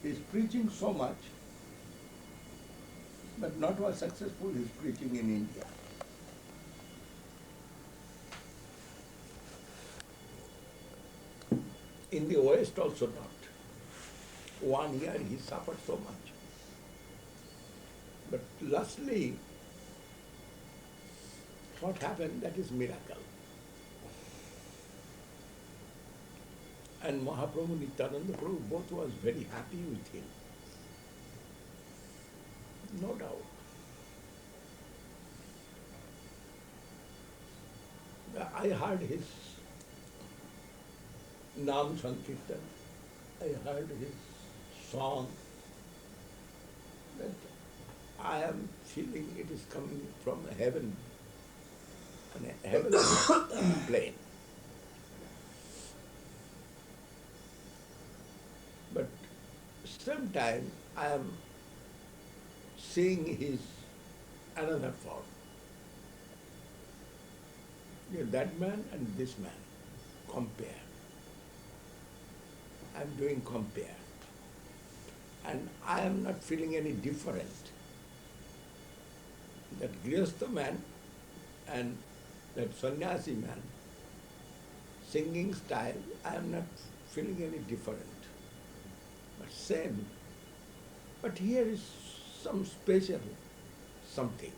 He is preaching so much, but not was successful his preaching in India. In the West also not. 1 year he suffered so much. But lastly, what happened, that is miracle. And Mahaprabhu, Nityananda Prabhu, both was very happy with him. No doubt. I heard his Nam Sankirtan, I heard his song, that I am feeling it is coming from heaven, on a heavenly plane. But sometime I am seeing his another form. That man and this man, compare. I am doing compare. And I am not feeling any different. That Grihastha man and that sannyasi man, singing style, I am not feeling any different. But same. But here is some special something.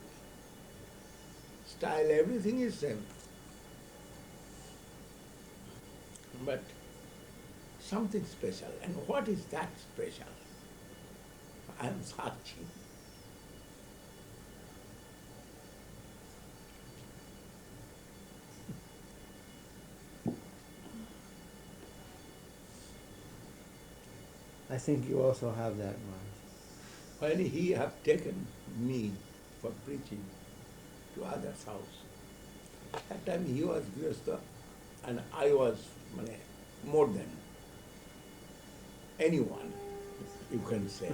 Style, everything is same. But something special. And what is that special? I am searching. I think you also have that, Maharaj. When he have taken me for preaching to others' house, that time he was Grihastha and I was more than anyone, you can say.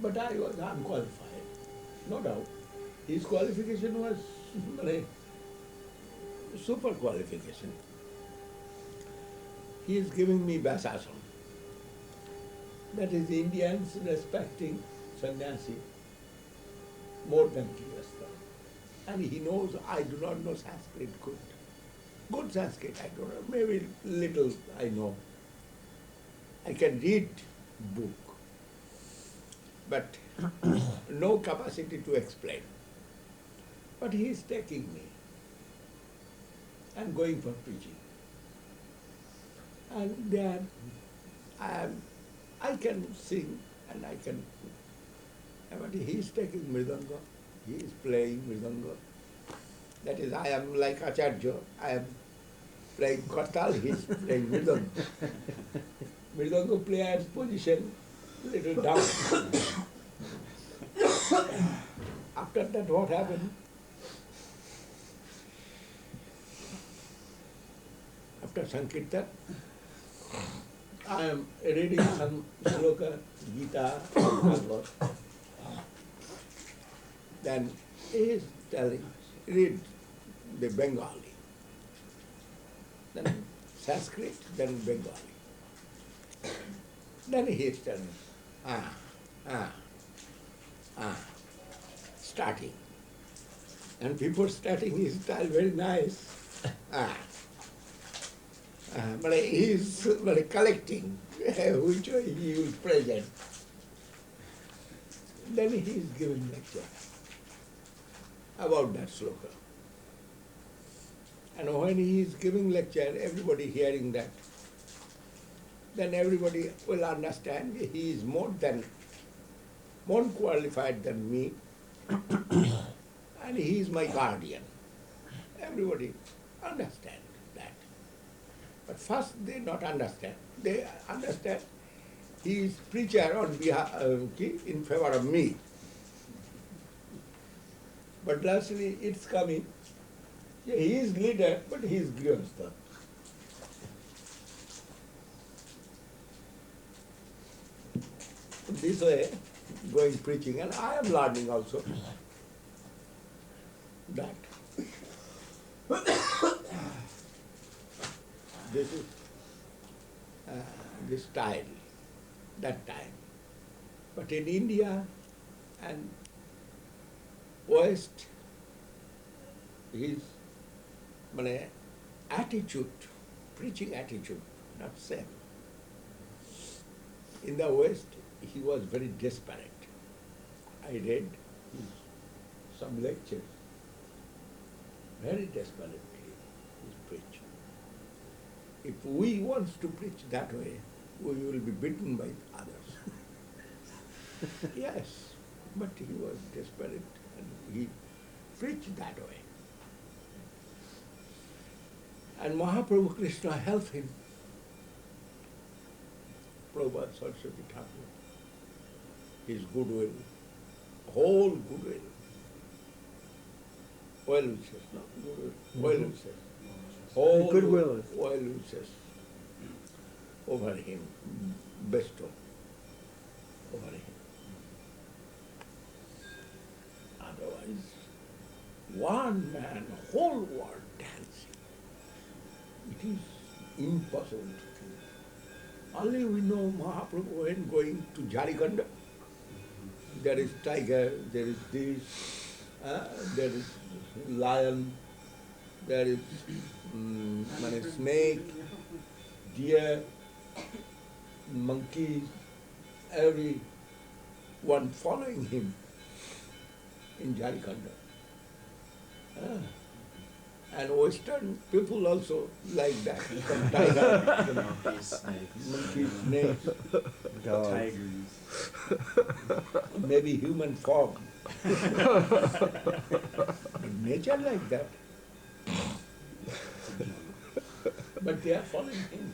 But I was unqualified, no doubt. His qualification was super qualification. He is giving me Vyasasana. That is Indians respecting sannyasi more than Grihastha. And he knows I do not know Sanskrit good. Good Sanskrit, I don't know, maybe little I know. I can read book, but no capacity to explain. But he is taking me and going for preaching. And there I can sing and I can, but he is taking mridanga, he is playing mridanga. That is, I am like Acharya, I am playing kartal, he is playing mridanga. Mridanga player's position little down. After that, what happened? After Sankirtan, I am reading some sloka, Gita, Bhagavad. Then he is telling, read the Bengali, then Sanskrit, then Bengali. Then he is telling, starting. And before starting his style very nice. But he is collecting which way he will present. Then he is giving lecture about that sloka. And when he is giving lecture, everybody hearing that, then everybody will understand he is more qualified than me, and he is my guardian. Everybody understand that. But first they not understand. They understand he is preacher on behalf, in favor of me. But lastly it's coming, he is leader, but he is Grihastha. This way, going preaching, and I am learning also that. This is the style. that time. But in India and West, his attitude, preaching attitude, not same. In the West, he was very desperate. I read some lectures. Very desperately he preached. If we want to preach that way, we will be beaten by others. Yes, but he was desperate and he preached that way. And Mahaprabhu Krishna helped him. Prabhupada Saraswati Thakur, his goodwill, whole goodwill, well wishes, no, goodwill, well wishes, whole goodwill, well wishes over him, bestow over him. Otherwise, one man, whole world dancing, it is impossible to do. Only we know Mahaprabhu when going to Jharkhand, there is tiger, there is this, there is lion, there is snake, deer, monkeys, every one following him in Jharkhand. And Western people also like that. Some tiger, monkeys, snakes, Tigers. maybe human form. Nature like that. But they are following him.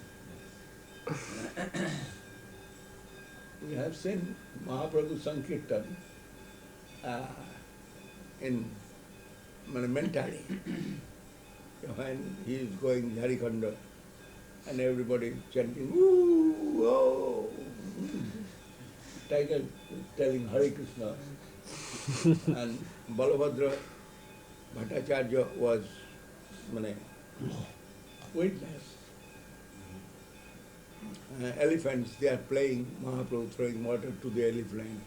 We have seen Mahaprabhu Sankirtan in mentally. When he is going Jharkhand and everybody chanting, ooh, oh, tiger telling Hare Krishna. And Balabhadra Bhattacharya was witness. Elephants, they are playing, Mahaprabhu throwing water to the elephant.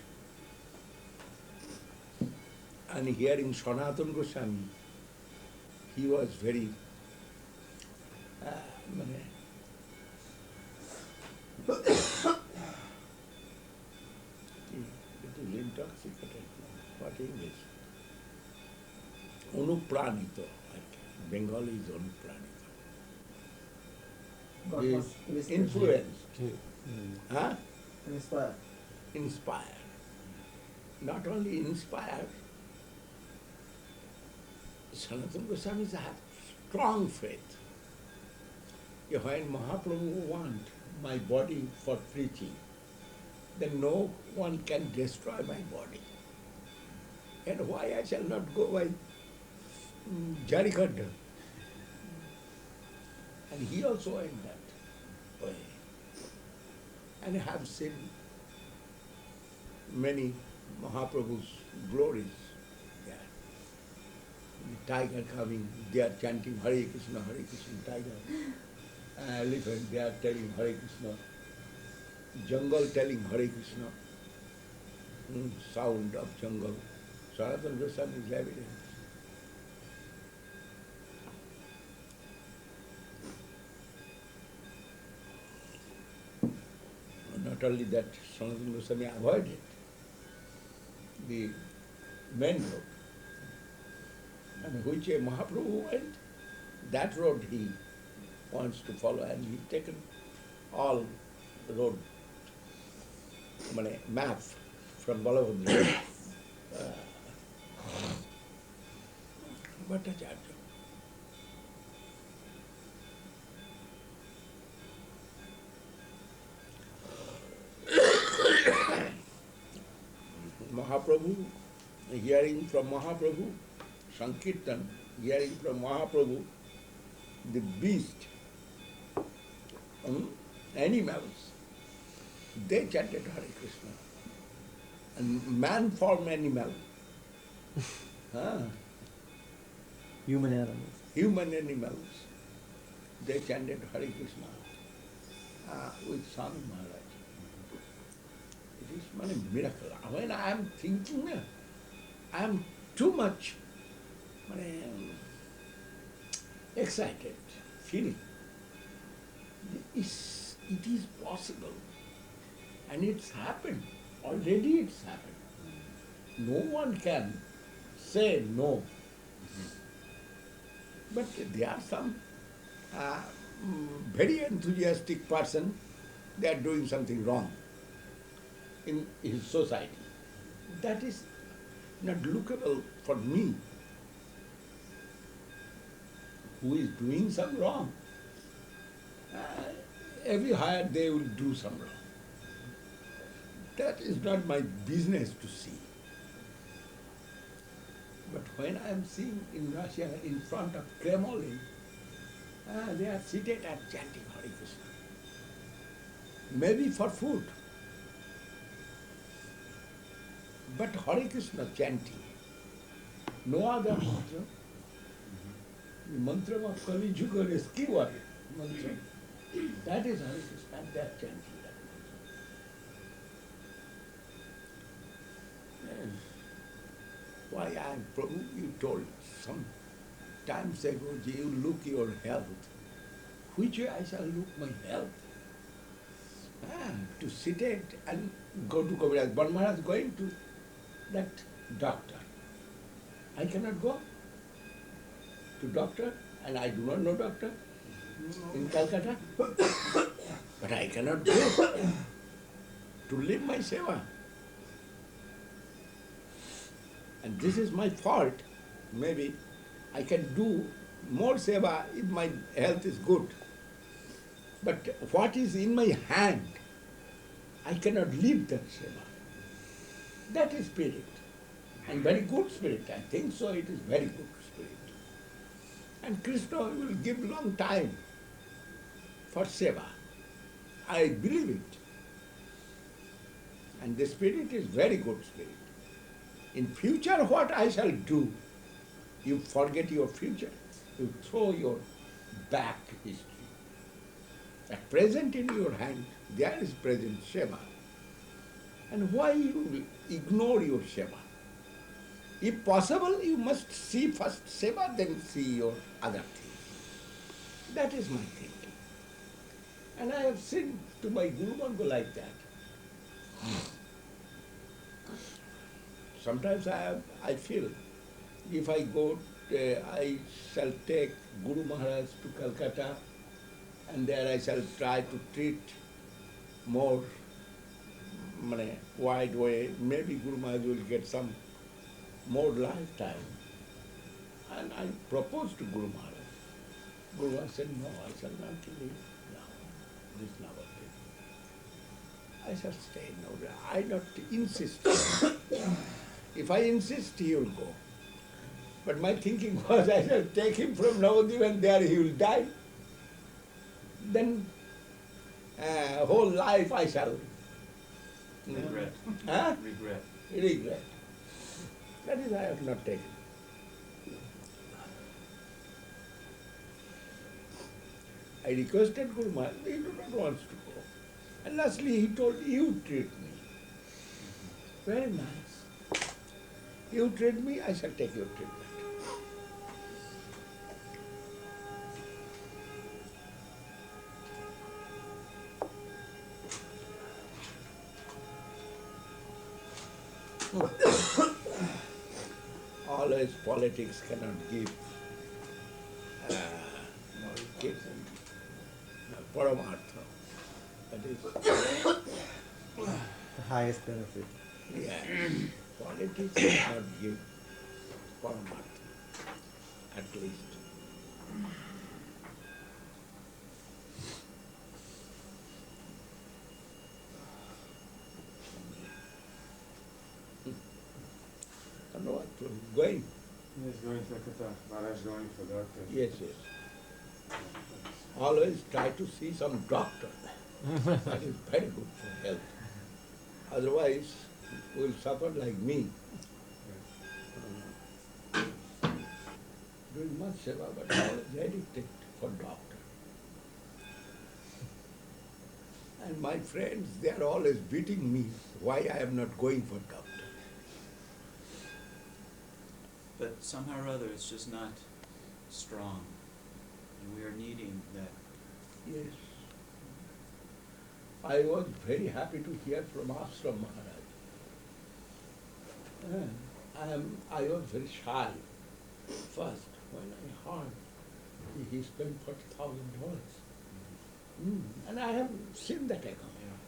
And hearing Sanatana Goswami, he was very it is intoxicated. What English? Anupranito. Bengali is Anupranito. God Is was influenced. inspired. Inspired. Not only inspired, Sanatana Goswami have strong faith. When Mahaprabhu want my body for preaching, then no one can destroy my body. And why I shall not go by Jharkhand? And he also went that way. And I have seen many Mahaprabhu's glories. Yeah. The tiger coming, they are chanting Hare Krishna, tiger. Elephant, they are telling Hare Krishna. Jungle telling Hare Krishna. Sound of jungle. Sanatana Goswami is evidence. Not only that, Sanatana Goswami avoided the main road. And which a Mahaprabhu went, that road he wants to follow, and he's taken all the road, map from Balabhadra, Bhattacharya. Mahaprabhu, hearing from Mahaprabhu, Sankirtan, hearing from Mahaprabhu, the beast, animals, they chanted Hare Krishna. And man form animal, Human animals. human animals, they chanted Hare Krishna with Swami Maharaj. It is a miracle. When I am thinking, I am too much excited, feeling. It is possible. And it's happened. Already it's happened. No one can say no. But there are some very enthusiastic person, they are doing something wrong in his society. That is not lookable for me, who is doing some wrong. Everywhere they will do some wrong. That is not my business to see. But when I am seeing in Russia, in front of Kremlin, they are seated and chanting Hare Krishna. Maybe for food. But Hare Krishna chanting. No other mantra. The mantra of Kali Yuga rescue mantra. That is Hare Krishna, that chanting. Why Prabhu, you told some times ago, you look your health. Which way I shall look my health? To sit and go to Kaviraj. But Maharaj going to that doctor. I cannot go to doctor, and I do not know doctor in Calcutta. But I cannot go to live my seva. And this is my fault. Maybe I can do more seva if my health is good. But what is in my hand, I cannot leave that seva. That is spirit. And very good spirit. I think so, it is very good spirit. And Krishna will give long time for seva. I believe it. And the spirit is very good spirit. In future, what I shall do, you forget your future, you throw your back history. At present in your hand, there is present seva. And why you ignore your seva? If possible, you must see first seva, then see your other things. That is my thinking. And I have seen to my Guru Banga like that. Sometimes I feel, if I go, I shall take Guru Maharaj to Calcutta, and there I shall try to treat more wide way. Maybe Guru Maharaj will get some more lifetime. And I proposed to Guru Maharaj. Guru Maharaj said, no, I shall not leave now, this Nabadwip. I shall stay now. I not insist. If I insist, he will go. But my thinking was, I shall take him from Nabadwip and there he will die. Then whole life I shall Regret. Regret. Regret. That is, I have not taken. I requested Guru Maharaj, he do not want to go. And lastly he told, you treat me. Very nice. You treat me, I shall take your treatment. Always politics cannot give paramartha. That is The highest benefit. yeah. Politics cannot give paramartha, at least. I don't know what to going. He's going to Calcutta. Maharaj going for doctor. Yes, yes. Always try to see some doctor. That is very good for health. Otherwise, we will suffer like me. Doing much seva, but always addicted for doctor. And my friends, they are always beating me why I am not going for doctor. But somehow or other, it's just not strong. And we are needing that. Yes. I was very happy to hear from Srila Maharaj. I was very shy first when I heard he spent $40,000. And I have seen that account. Yeah.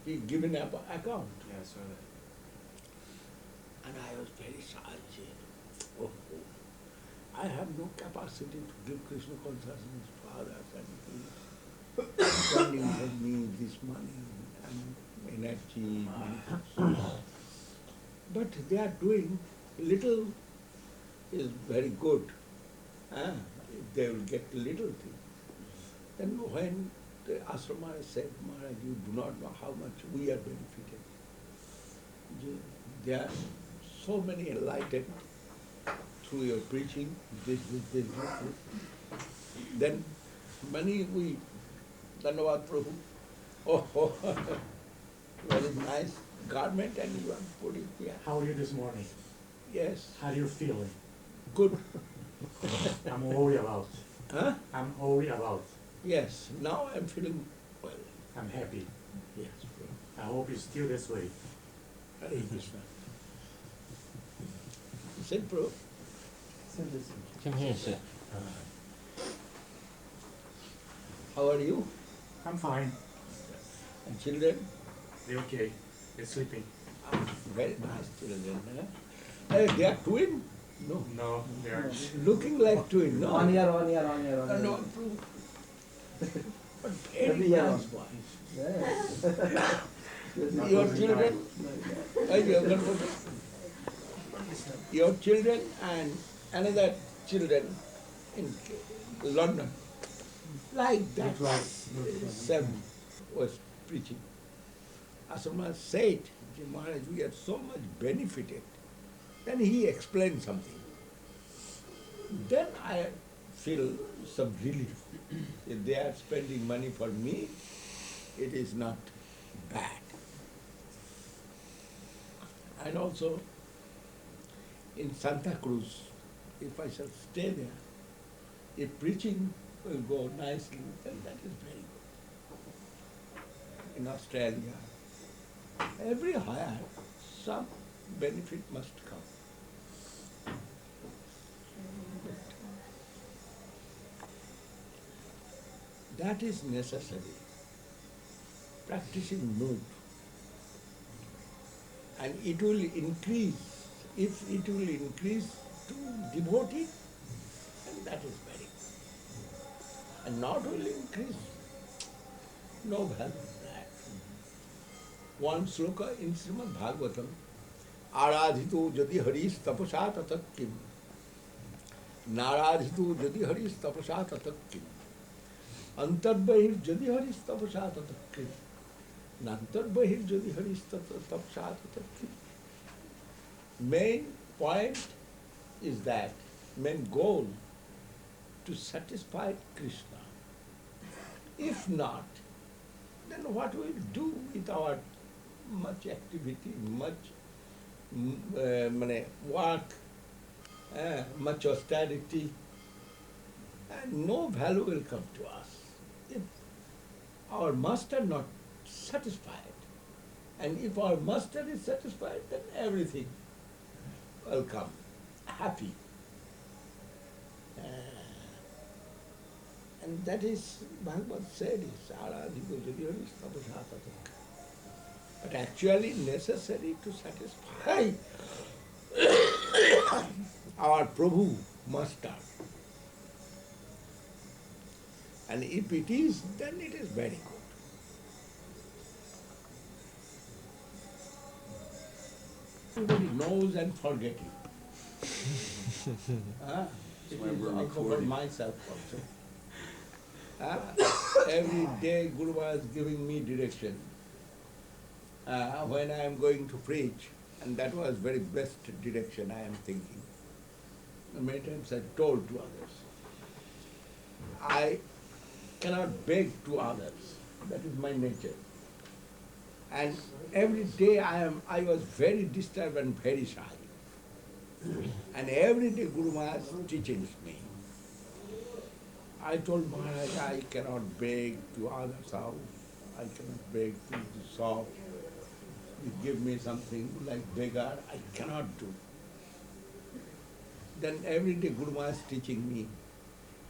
He given up account. Yeah, I saw that. And I was very shy. Oh, I have no capacity to give Krishna consciousness to others, and he is spending for me this money and energy. But they are doing little is very good. If they will get little thing. Then when the ashrama said, Maharaj, you do not know how much we are benefited. There are so many enlightened through your preaching, this. Then money we, Dhanavad Prabhu, oh, very nice garment and you are putting here. How are you this morning? Yes, How are you feeling? good. I'm worried about. Huh? I'm worried about. Yes, now I'm feeling well. I'm happy. Yes, I hope it's still this way. Hare Krishna. Sit, bro. How are you? I'm fine. And children? They're okay. They're sleeping. Very nice children. Huh? They are twin? No. No, they're. Looking like twin, no? 1 year, 1 year, 1 year, 1 year. No, but very Every year nice one. boys. Yeah. Your children, your children and another children in London, like that, Sam was preaching. Asrama said, Maharaj, we are so much benefited. Then he explained something. Then I feel some relief. If they are spending money for me, it is not bad. And also, in Santa Cruz, if I shall stay there, if preaching will go nicely, then that is very good. In Australia, everywhere, some benefit must come. That is necessary. Practicing mood. And it will increase. If it will increase to devotee, then that is very good. And not will increase, no value in that. One sloka in Srimad Bhagavatam, Aradhito jadi haris tapasa tatat kim. Naradhito jadi haris tapasa tatat kim. Antarbahir jadi haris tapasa tatat kim. Nantarbahir jadi haris tapasa tatat kim. Main point is that, main goal, to satisfy Krishna. If not, then what will do with our much activity, much work, much austerity, and no value will come to us. If our master not satisfied, and if our master is satisfied, then everything will come happy. And that is, Bhagavad said, is Aradhiko Jadiyari Tapasatata. But actually necessary to satisfy our Prabhu, Master. And if it is, then it is very good. Everybody knows and forget it. It why is we're also for recording. myself also. Every day Guru was giving me direction when I am going to preach, and that was very best direction I am thinking. Many times I told to others. I cannot beg to others. That is my nature. And every day I was very disturbed and very shy. And every day Guru Maharaj teaches me. I told Maharaj, I cannot beg to others' house. I cannot beg to the shop. You give me something like beggar, I cannot do. Then every day Guru Maharaj is teaching me,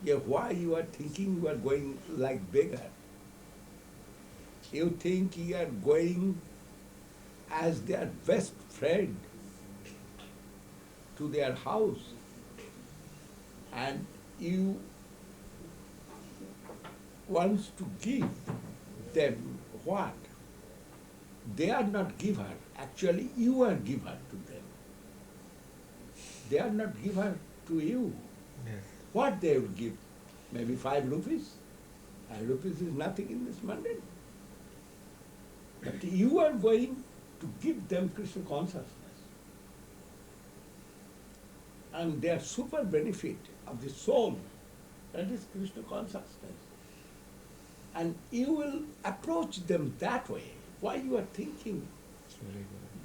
yeah, why you are thinking you are going like beggar? You think you are going as their best friend to their house, and you want to give them what? They are not giver, actually you are giver to them. They are not giver to you. Yes. What they will give? Maybe 5 rupees? 5 rupees is nothing in this mandate. But you are going to give them Krishna consciousness. And their super benefit of the soul, that is Krishna consciousness. And you will approach them that way. Why you are thinking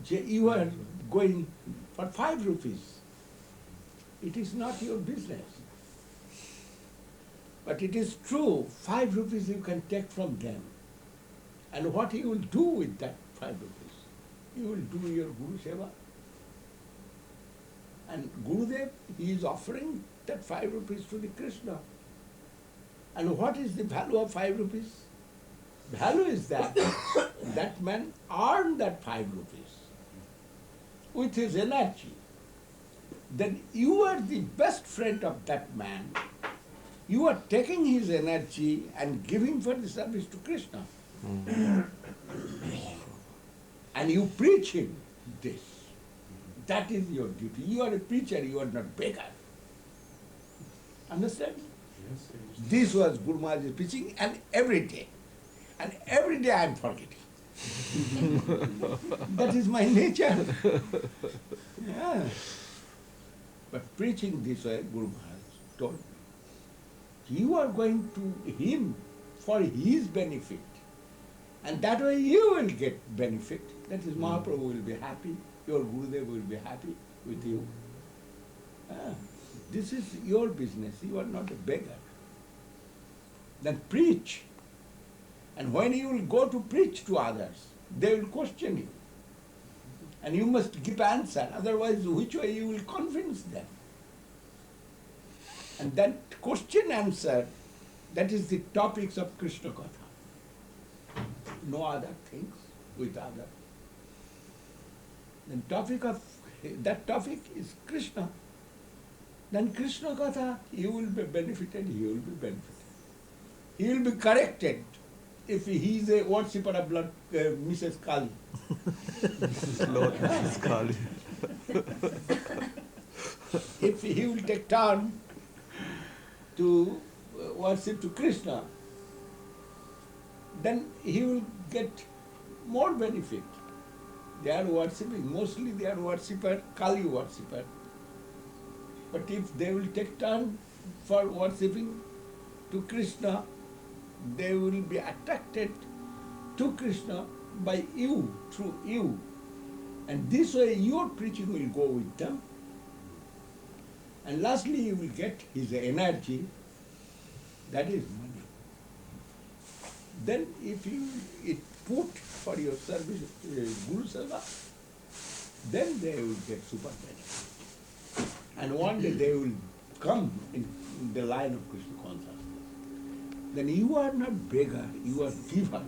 you are going for 5 rupees? It is not your business. But it is true, 5 rupees you can take from them. And what you will do with that 5 rupees? You will do your Guru Seva. And Gurudev, he is offering that 5 rupees to the Krishna. And what is the value of 5 rupees? Value is that that man earned that 5 rupees with his energy. Then you are the best friend of that man. You are taking his energy and giving for the service to Krishna. And you preach him this. That is your duty. You are a preacher, you are not beggar. Understand? Yes, I understand. This was Guru Maharaj's preaching, and every day. And every day I am forgetting. That is my nature. Yeah. But preaching this way, Guru Maharaj told me, you are going to him for his benefit. And that way you will get benefit. That is, Mahaprabhu will be happy, your Gurudev will be happy with you. This is your business, you are not a beggar. Then preach. And when you will go to preach to others, they will question you. And you must give answer, otherwise which way you will convince them. And that question answer, that is the topics of Krishna Katha. No other things with others. Then that topic is Krishna. Then Krishna Katha, you will be benefited, he will be benefited. He will be corrected if he is a worshipper of Mrs. Kali. Lord Mrs. Kali. If he will take turn to worship to Krishna, then he will get more benefit. They are worshipping, mostly they are worshipper, Kali worshipper. But if they will take turn for worshipping to Krishna, they will be attracted to Krishna by you, through you. And this way your preaching will go with them. And lastly you will get his energy, that is money. Then if you put for your service Guru Seva, then they will get super benefit. And one day they will come in the line of Krishna consciousness. Then you are not beggar, you are giver.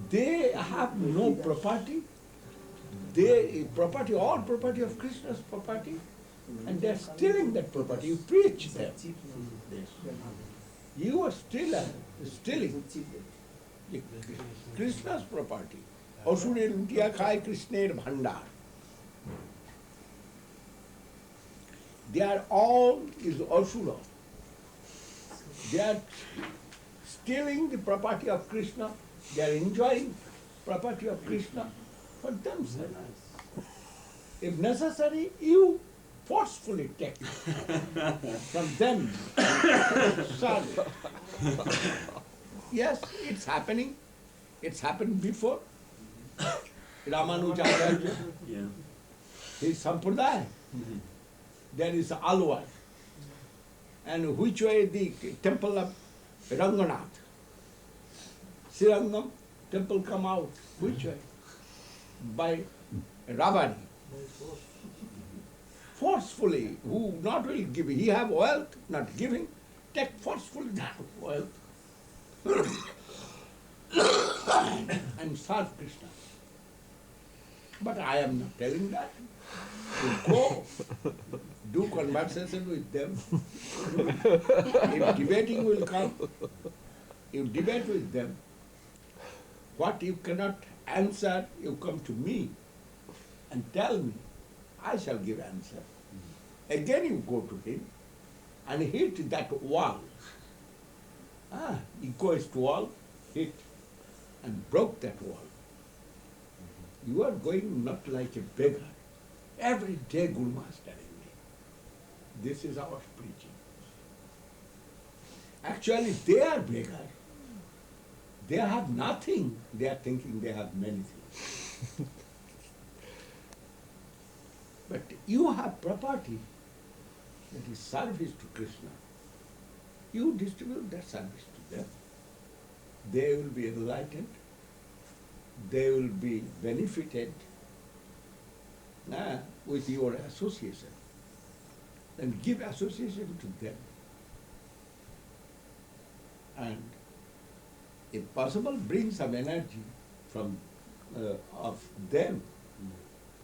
They have no property. All property of Krishna's property, and they are stealing that property. You preach them. You are stealing Krishna's property. Asure lutiya khai Krishner bhandar. They are all is asura. They are stealing the property of Krishna. They are enjoying property of Krishna for themselves. If necessary, you forcefully take it from them. Sorry. Yes, it's happening. It's happened before. Ramanujacharya, Yeah. his sampradaya. There is Alwar. And which way the temple of Ranganath? Srirangam temple come out. Which way? By Ravani. Forcefully, who not will give, he have wealth, not giving, take forcefully that wealth and serve Krishna. But I am not telling that. You go, do conversation with them. If debating will come, you debate with them. What you cannot answer, you come to me and tell me. I shall give answer. Again you go to him and hit that wall. He goes to wall, hit and broke that wall. You are going not like a beggar. Every day Guru Maharaj is telling me, this is our preaching. Actually they are beggar. They have nothing. They are thinking they have many things. But you have property, that is service to Krishna. You distribute that service to them. They will be enlightened. They will be benefited with your association. And give association to them. And if possible, bring some energy from of them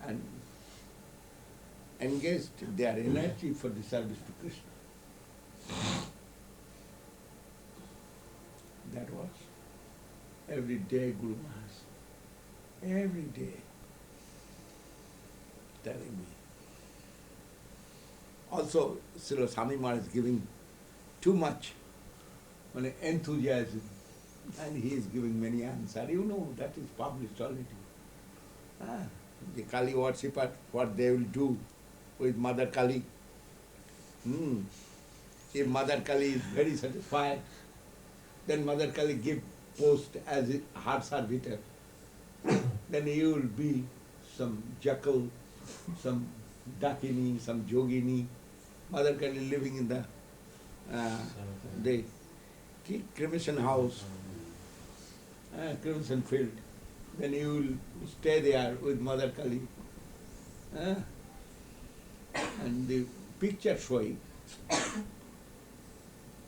and engage their energy for the service to Krishna. That was every day Guru Maharaj, every day telling me. Also, Srila Swami Maharaj is giving too much enthusiasm, and he is giving many answers. You know, that is published already. The Kali worshipper, what they will do with Mother Kali. If Mother Kali is very satisfied, then Mother Kali give post as her servitor. Then you will be some jackal, some dakini, some jogini. Mother Kali living in the cremation house, cremation field. Then you will stay there with Mother Kali. And the picture showing,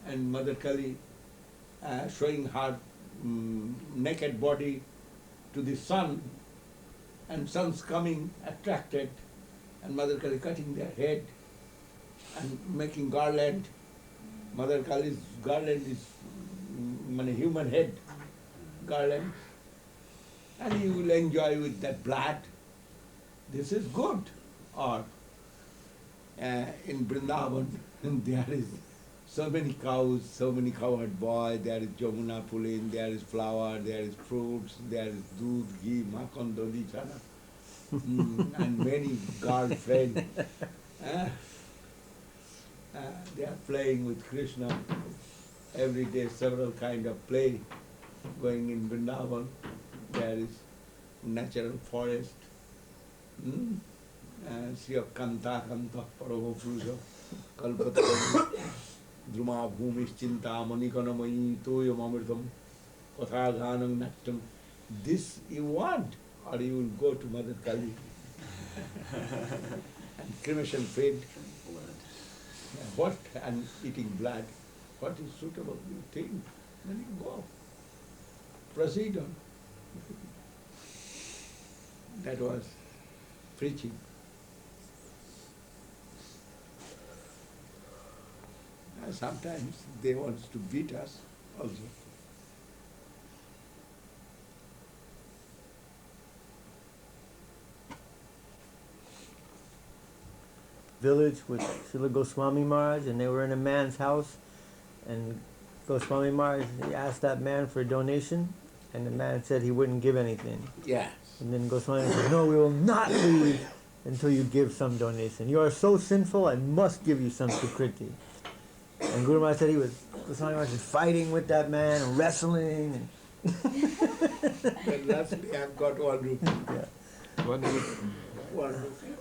and Mother Kali showing her naked body to the sun, and sun's coming attracted, and Mother Kali cutting their head and making garland. Mother Kali's garland is human head garland, and you will enjoy with that blood. This is good. Or in Vrindavan, there is so many cows, so many cowherd boys, there is Jamuna pulin, there is flour, there is fruits, there is doodh, ghee, makhan, dodi, chana, and many girlfriends. They are playing with Krishna. Every day several kind of play going in Vrindavan. There is natural forest. Sriya Kanta Kanta Paravo Purusha Kalpata Druma Bhumis Chinta Manikanamayi Toyam Amritam Katha Ganam Nattam. This you want, or you will go to Mother Kali and cremation field. What, and eating blood, what is suitable, you think, then you go. Proceed on. That was preaching. Sometimes they want to beat us also. Village with Srila Goswami Maharaj, and they were in a man's house, and Goswami Maharaj, he asked that man for a donation, and the man said he wouldn't give anything. Yes. And then Goswami said, no, we will not leave until you give some donation. You are so sinful, I must give you some Sukriti. And Guru Maharaj said Goswami Maharaj was fighting with that man and wrestling. And Then lastly I've got 1 rupee. yeah. Wonderful. Wonderful.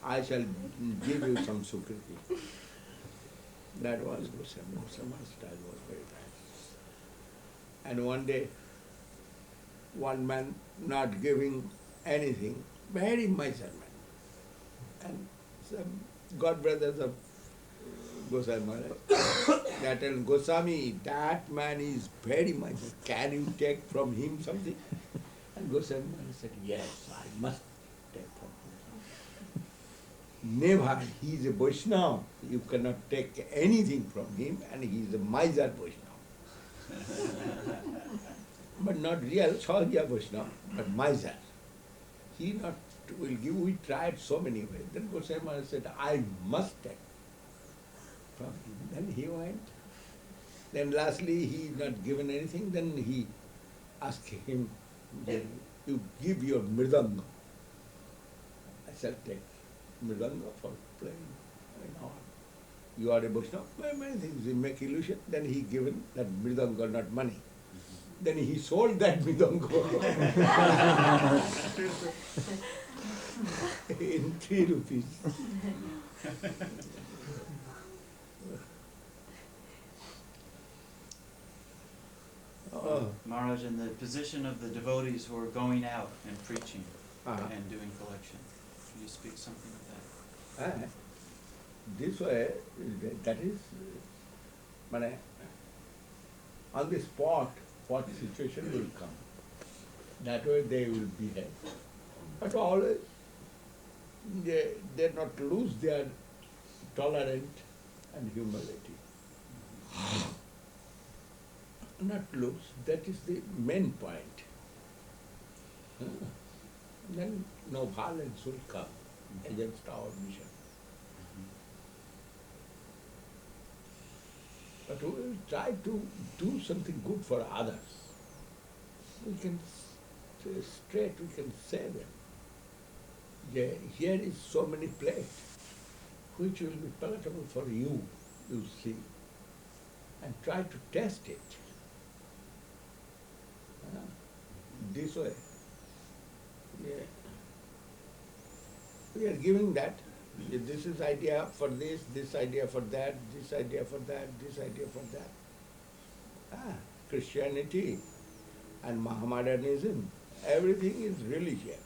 I shall give you some sukriti. That was Goswami style was very nice. And one day, one man not giving anything, very miserly. And some god brothers of Goswami Maharaj, that tell Goswami, that man is very miserly. Can you take from him something? And Goswami Maharaj said, yes, I must take from him. Never, he is a Vaishnava. You cannot take anything from him, and he is a miser Vaishnava. But not real Sahaja Vaishnava, but miser. He not will give, we tried so many ways. Then Goswami Maharaj said, I must take from him. Then he went. Then lastly he not given anything, then he asked him, you give your mridanga. I shall take mridanga for playing. You are a Vaishnava, many things, you make illusion. Then he given that mridanga, not money. Then he sold that mridanga in 3 rupees. Maharaj, in the position of the devotees who are going out and preaching and doing collection, can you speak something of that? This way, that is, on the spot, what situation will come. That way they will behave. But always, they not lose their tolerance and humility. Not lose, that is the main point. Then no violence will come against our mission. But we will try to do something good for others. We can straight, we can say them. Here is so many plates, which will be palatable for you, you see, and try to test it. This way. We are giving that. This is idea for this idea for that, this idea for that, this idea for that. Christianity and Mohammedanism, everything is religion.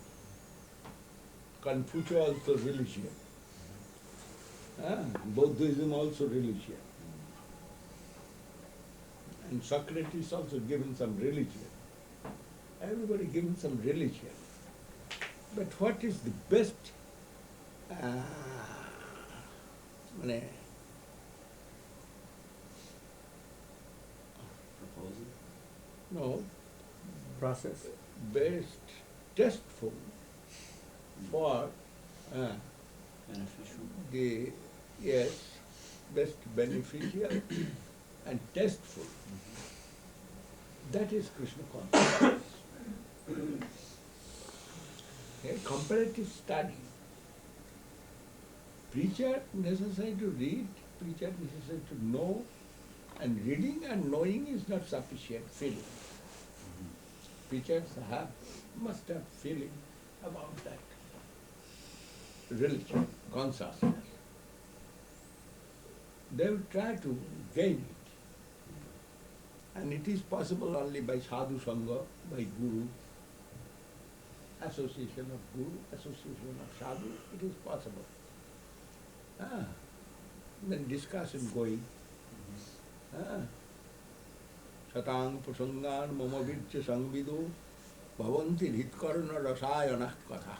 Confucius also religion. Buddhism also religion. And Socrates also given some religion. Everybody given some religion. But what is the best Proposal? no, Process. best testful for Beneficial? the, yes, best beneficial and testful. That is Krishna consciousness. A comparative study. Preacher necessary to read, preacher necessary to know, and reading and knowing is not sufficient, feeling. Preachers must have feeling about that religion, consciousness. They will try to gain it. And it is possible only by sadhu sangha, by guru, association of guru, association of sadhu, it is possible. Then discussion going. Satang prasangan mama vircha sangvido bhavanti dhitkarna rasayana katha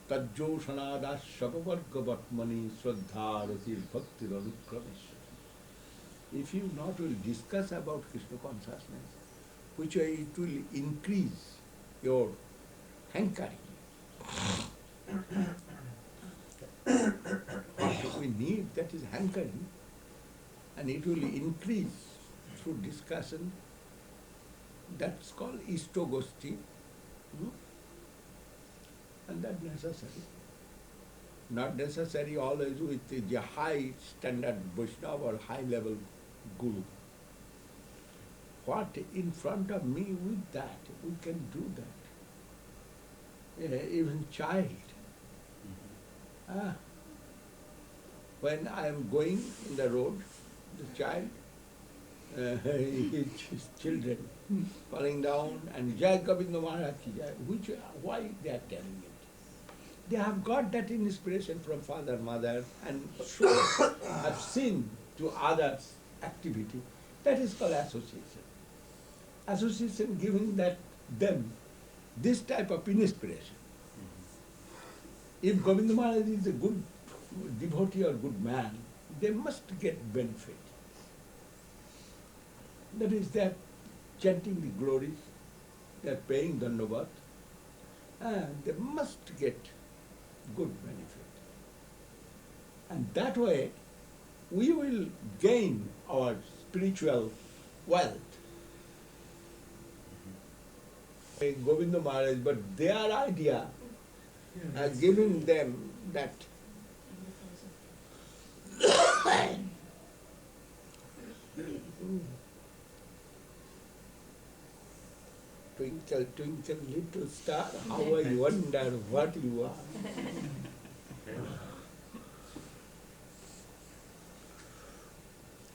tajjo sanadas sapavarga vatmani swaddharatir bhakti ranukramesh. If you not will discuss about Krishna consciousness, which way it will increase your hankering. What we need, that is hankering, and it will increase through discussion. That's called istogosti, and that necessary. Not necessary always with the high standard Vaishnava or high level guru. what in front of me with that, we can do that. Even child. When I am going in the road, the child, his children falling down and Jai Govinda Maharaj ki Jai, why they are telling it? They have got that inspiration from father, mother, and so have seen to others' activity. That is called association. Association giving them this type of inspiration. If Govinda Maharaj is a good devotee or good man, they must get benefit. That is, they are chanting the glories, they are paying Dandavat, and they must get good benefit. And that way, we will gain our spiritual wealth. Govinda Maharaj, but their idea giving them that twinkle, twinkle, little star, how I wonder what you are.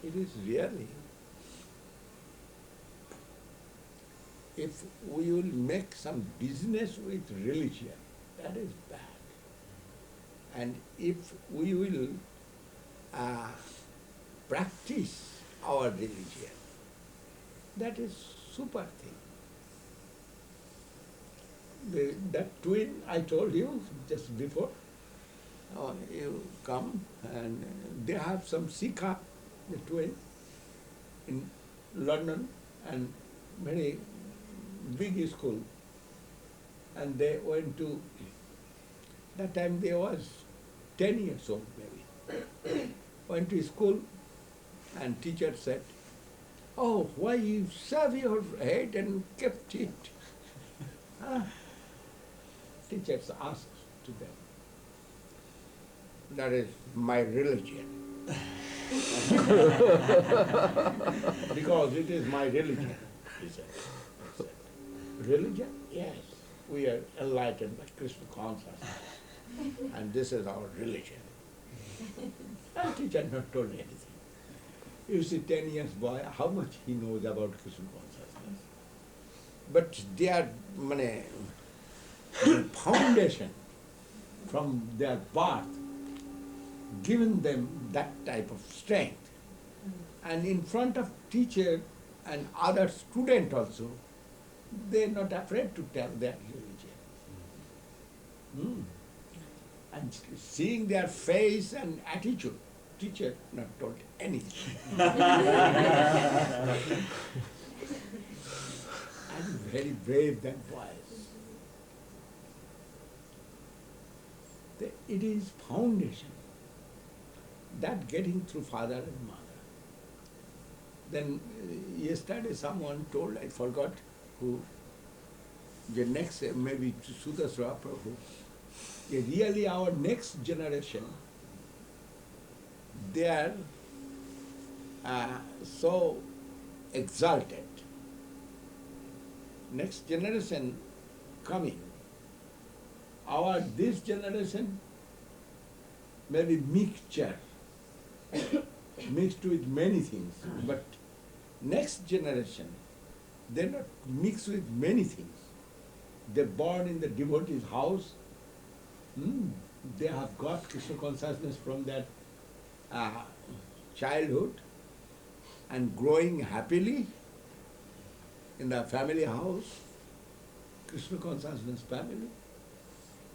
It is really, if we will make some business with religion, that is bad. And if we will practice our religion, that is super thing. That twin I told you just before, you come and they have some Sikha, the twin, in London, and very big school. And they went to, that time they was 10 years old maybe. Went to school and teacher said, "Oh, why you shave your head and kept it?" Teachers asked to them, "That is my religion." Because it is my religion, he said. Religion? Yes. We are enlightened by Krishna consciousness. And this is our religion. And teacher not told anything. You see, 10 years boy, how much he knows about Krishna consciousness. But they are foundation from their birth, given them that type of strength. And in front of teacher and other student also, they are not afraid to tell their religion. And seeing their face and attitude, teacher not told anything. And very brave than boys. It is foundation, that getting through father and mother. Then yesterday someone told, I forgot who, the next, maybe Sudasra Prabhu, really our next generation, they are so exalted. Next generation coming, this generation maybe mixture, mixed with many things, but next generation, they're not mixed with many things. They're born in the devotee's house. They have got Krishna consciousness from their childhood and growing happily in the family house, Krishna consciousness family.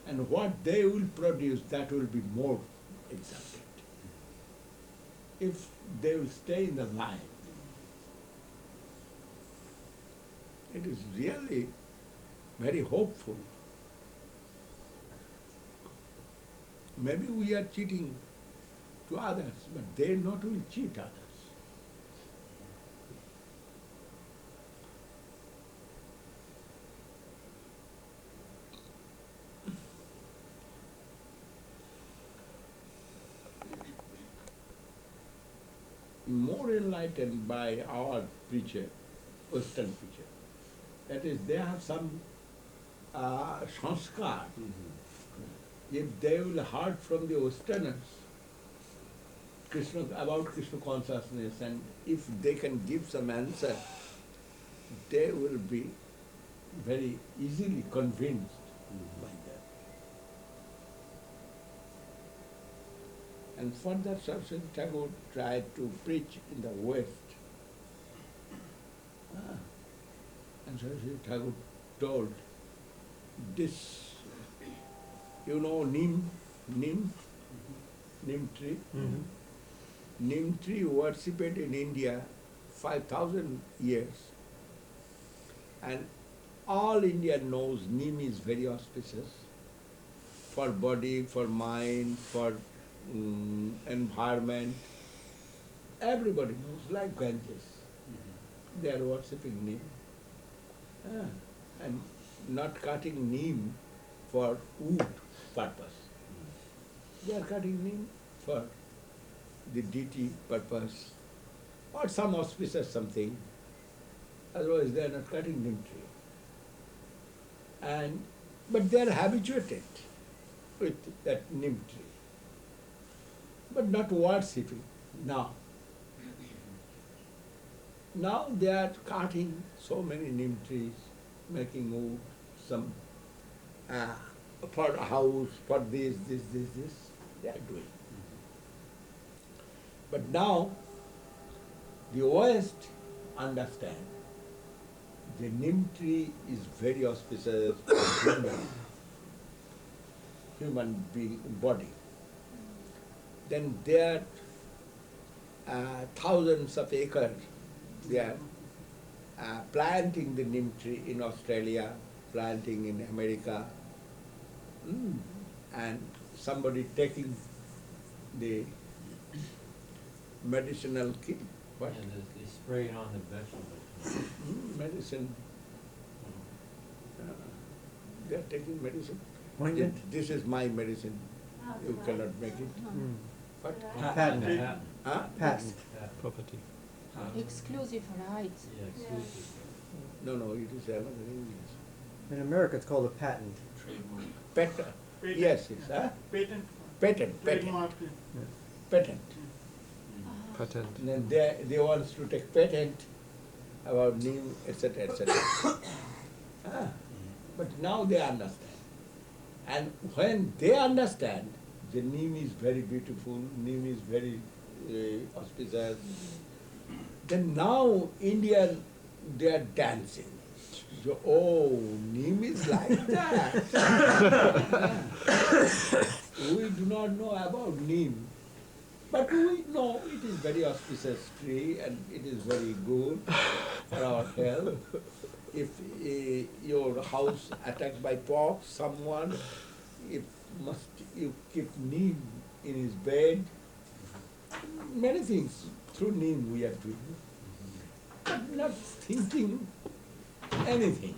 And what they will produce, that will be more exalted. If they will stay in the line. It is really very hopeful. Maybe we are cheating to others, but they not will cheat others. More enlightened by our preacher, Western picture. That is, they have some sanskar. If they will heard from the Westerners about Krishna consciousness, and if they can give some answer, they will be very easily convinced by that. And for that, Saraswati Thakur tried to preach in the West. And Saraswati Thakur told this, you know, neem tree. Neem tree worshipped in India 5,000 years. And all India knows neem is very auspicious for body, for mind, for environment. Everybody knows, like Ganges. They are worshipping neem. And not cutting neem for wood purpose. They are cutting neem for the deity purpose or some auspicious something. Otherwise they are not cutting neem tree. But they are habituated with that neem tree, but not worshipping now. Now they are cutting so many neem trees, making wood, some for a house, for this, they are doing. But now the West understand the neem tree is very auspicious for human being body. Then there are thousands of acres. They are planting the neem tree in Australia, planting in America, and somebody taking the medicinal kit. What? Yeah, they spray it on the vegetables. Medicine. They are taking medicine. Ointment? This is my medicine. You cannot make it. What? Patent. Huh? Patent. Property. Exclusive rights. Yeah, exclusive. No, it is another English. In America, it's called a patent. Patent. Yes, it's Patent. patent. Trademark. Patent. Patent. And then they want to take patent about neem, etc., etc. But now they understand. And when they understand, the neem is very beautiful, neem is very auspicious, then now Indian, they are dancing. So, oh, neem is like that. We do not know about neem. But we know it is very auspicious tree and it is very good for our health. If your house attacked by pox, someone, you keep neem in his bed. Many things through neem we are doing. But not thinking anything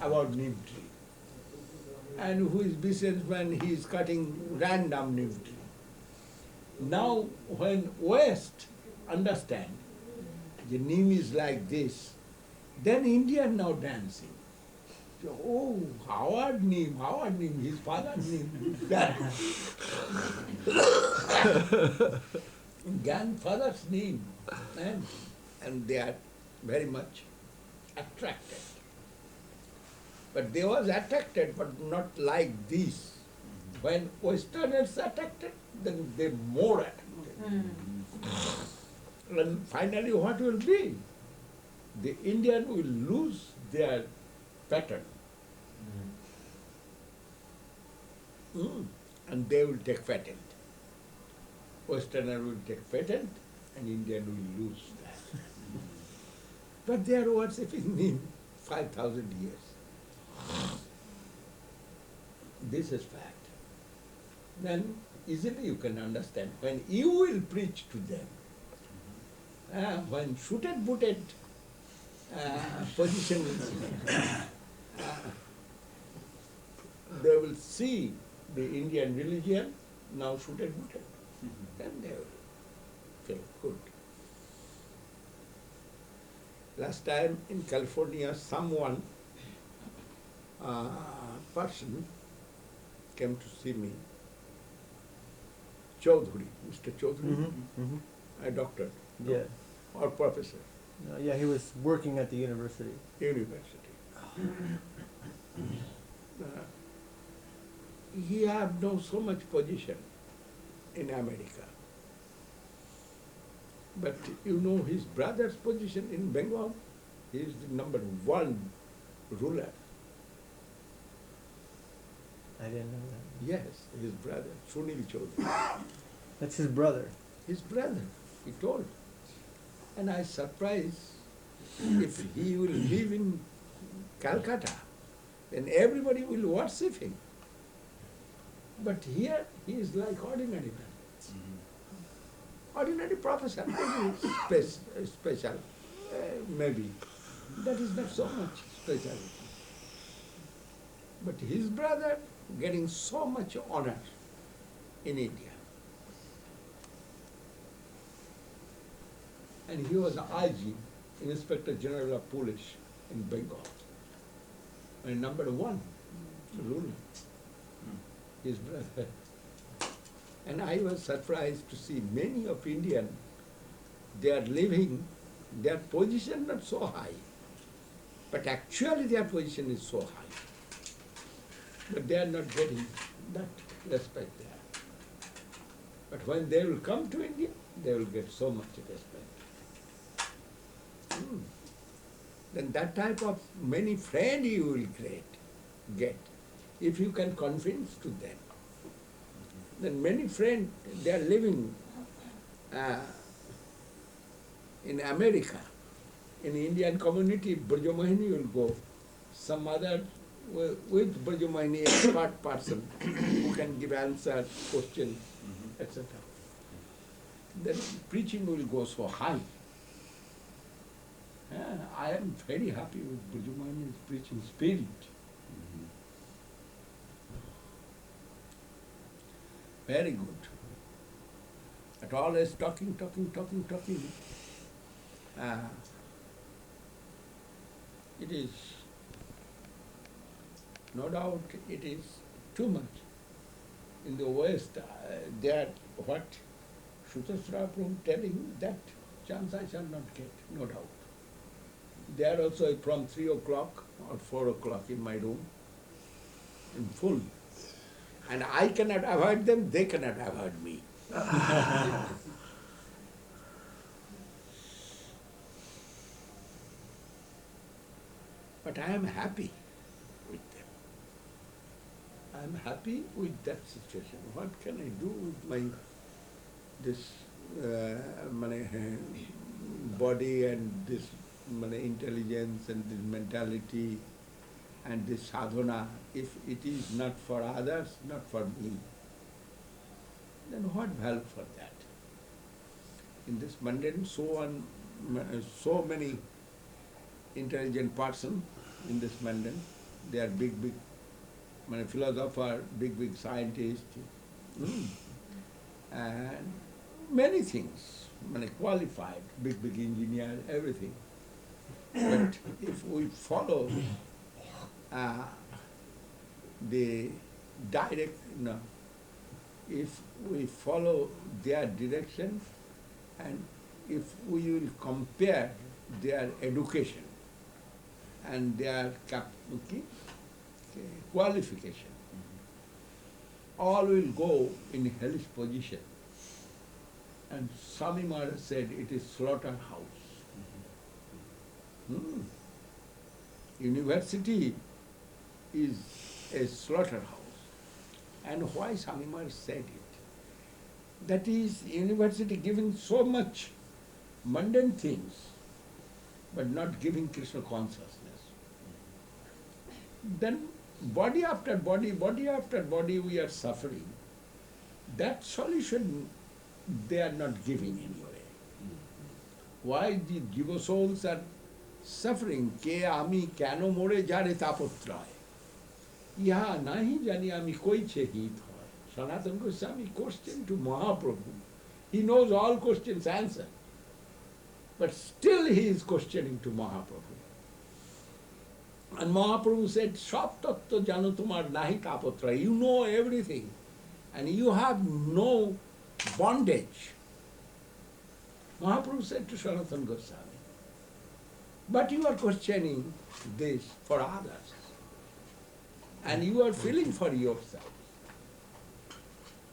about neem tree. And who is businessman, he is cutting random neem tree. Now, when West understand the neem is like this, then Indian now dancing. So, oh, Howard neem, his father's neem. Grandfather's neem. And they are very much attracted. But they was attracted, but not like this. When Westerners attracted, then they more attracted. And finally what will be? The Indian will lose their pattern. And they will take patent. Westerner will take patent and Indian will lose that. But they are worshipping neem 5,000 years. This is fact. Then easily you can understand. When you will preach to them, when suited-booted position, they will see the Indian religion now suited-booted. Then they will feel good. Last time in California, someone, person came to see me, Chaudhuri, Mr. Chaudhuri, Mm-hmm. a doctor Yeah. or professor, Yeah, he was working at the university. university. He have no so much position in America. But you know his brother's position in Bengal? He is the number one ruler. I didn't know that. Yes, his brother, Sunil Chaudhary. That's his brother. His brother, he told. And I surprised if he will live in Calcutta, then everybody will worship him. But here he is like ordinary man. Ordinary professor, maybe special, maybe. That is not so much speciality. But his brother getting so much honor in India. And he was IG, Inspector General of Police in Bengal. And number one ruler, his brother. And I was surprised to see many of Indian, they are living, their position not so high, but actually their position is so high. But they are not getting that respect there. But when they will come to India, they will get so much respect. Then that type of many friends you will get, if you can convince to them. Then many friends, they are living in America, in Indian community, Brajamahini will go, some other with Brajamahini expert person who can give answer, question, etc. Then preaching will go so high. I am very happy with Brajamahini's preaching spirit. Very good. At always talking. It is, no doubt, it is too much. In the West, they are what Shutasra Prabhu telling, that chance I shall not get, no doubt. They are also from 3 o'clock or 4 o'clock in my room, in full. And I cannot avoid them, they cannot avoid me. But I am happy with them. I am happy with that situation. What can I do with my this body and this intelligence and this mentality and this sadhana, if it is not for others, not for me, then what value for that? In this mundane, so many intelligent person in this mundane, they are big philosopher, big scientist, and many things, qualified, big engineer, everything. But if we follow the direct, if we follow their direction and if we will compare their education and their qualification, all will go in hellish position. And Swami Maharaj said it is slaughterhouse. University is a slaughterhouse. And why Swami Maharaj said it? That is, university giving so much mundane things, but not giving Krishna consciousness. Then body after body we are suffering. That solution they are not giving anyway. Why the jiva souls are suffering? Ke ami kano more jare tapotraya. Yaha nahi jani ami koi che hit hoy. Sanatana Goswami question to Mahaprabhu. He knows all questions answer. But still he is questioning to Mahaprabhu. And Mahaprabhu said, Sab tattva jano tumar nahi tapatra. You know everything. And you have no bondage. Mahaprabhu said to Sanatana Goswami, but you are questioning this for others. And you are feeling for yourself.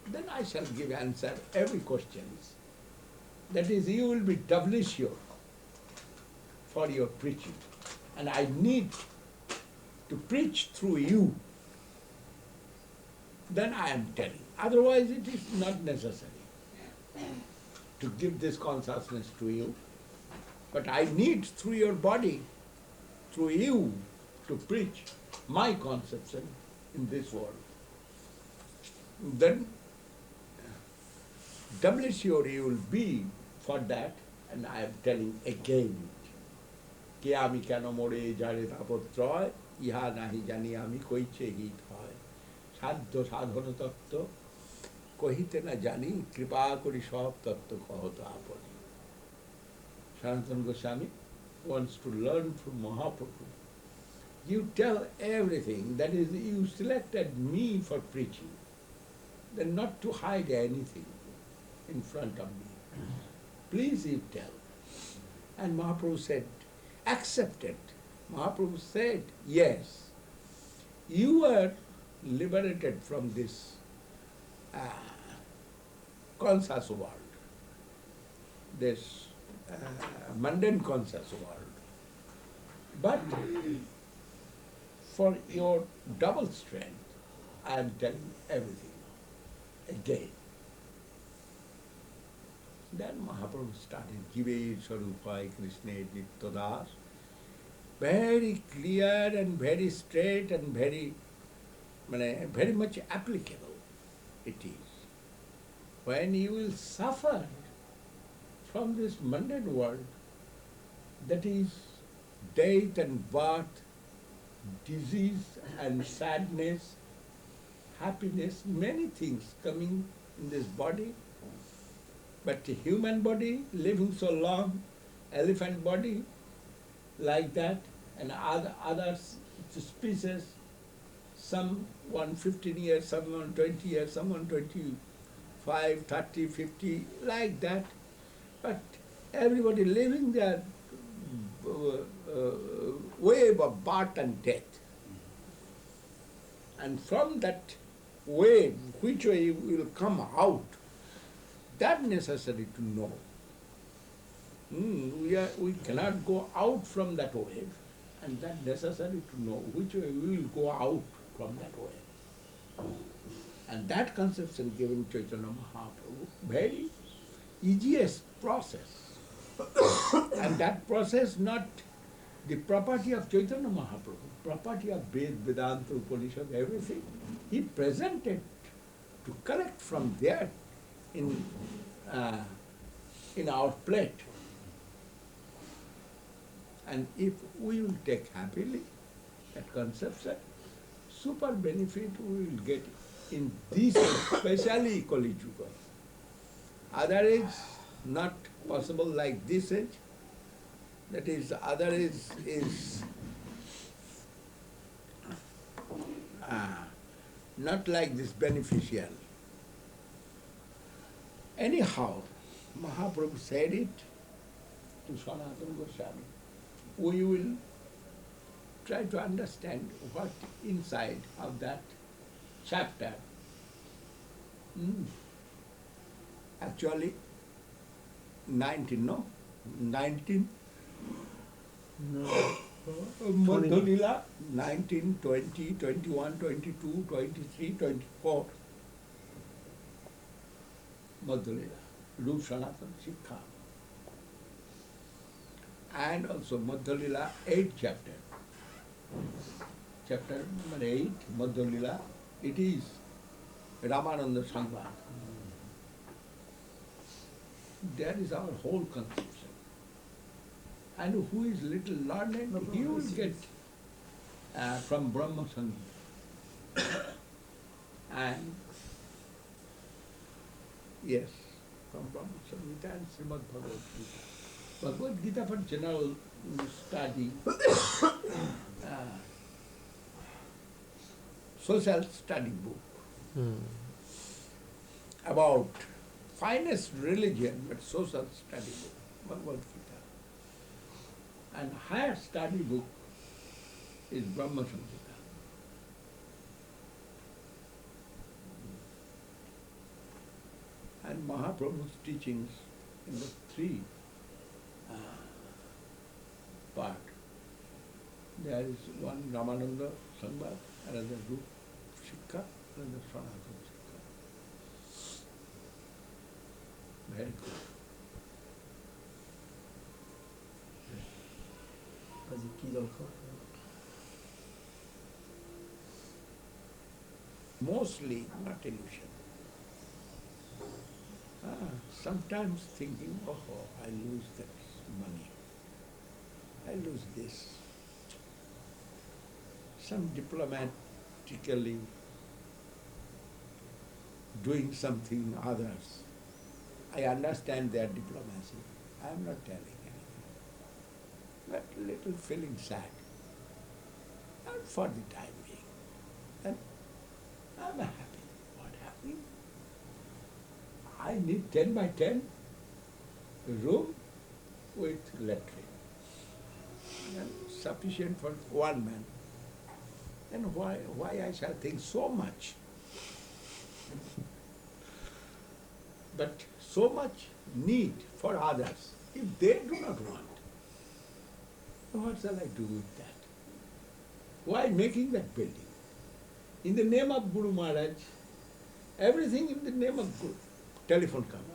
Then I shall give answer every question. That is, you will be doubly sure for your preaching. And I need to preach through you. Then I am telling. Otherwise it is not necessary to give this consciousness to you. But I need through your body, through you, to preach my conception in this world. Then doubly sure you will be for that, and I am telling again. Ke ami keno more jare tapotroy, iha nahi jani ami koiche hit hoy. Sadhya sadhana tattva, kohite na jani, kripa kori sab tattva kahoto apani. Sanatana Goswami wants to learn from Mahaprabhu. You tell everything, that is, you selected me for preaching, then not to hide anything in front of me. Please you tell. And Mahaprabhu said, accepted. Mahaprabhu said, yes, you are liberated from this conscious world, this mundane conscious world. But for your double strength, I am telling everything again. Then Mahaprabhu started Jive Sarupai Krishna Nityadas. Very clear and very straight and very much applicable it is. When you will suffer from this mundane world, that is death and birth, disease and sadness, happiness, many things coming in this body. But the human body, living so long, elephant body, like that, and other species, some 115 years, some 120 years, some 125, 30, 50, like that. But everybody living their wave of birth and death. And from that wave, which way will come out, that necessary to know. We cannot go out from that wave, and that necessary to know which way we will go out from that wave. And that conception given Chaitanya Mahaprabhu, very easiest process. And that process not the property of Chaitanya Mahaprabhu, property of Ved, Vedanta, Upanishad, everything. He presented to collect from there in our plate. And if we will take happily that conception, super benefit we will get in this, especially Kali Yuga. Other age, not possible like this age. That is, other age is not like this beneficial. Anyhow, Mahaprabhu said it to Sanatana Goswami. We will try to understand what inside of that chapter. Actually, 19, no? 19? No. Madhulila, 19, 20, 21, 22, 23, 24. Madhulila, Rup Sanatana Sikha. And also Madhulila, 8th chapter. Chapter number 8, Madhulila, it is Ramananda Sangha. That is our whole conception. And who is little learned, he will get from Brahma Sangha. And yes, from Brahma Sangha and Srimad Bhagavad Gita. Bhagavad Gita for general study, social study book about finest religion, but social study book, Bhagavad Gita. And higher study book is Brahma Samhita. And Mahaprabhu's teachings in the three part. There is one Ramananda Sambad, another Rup Shikha, another Sanatana Shikha. Very good. Mostly not illusion. Sometimes thinking, oh, I lose that money, I lose this. Some diplomatically doing something others. I understand their diplomacy. I am not telling anything. But little feeling sad. Not for the time being. Then I am happy. What happening? I need 10 by 10 room with latrine. And sufficient for one man. Then why I shall think so much? But so much need for others, if they do not want, what shall I do with that? Why making that building? In the name of Guru Maharaj, everything in the name of Guru. Telephone comes.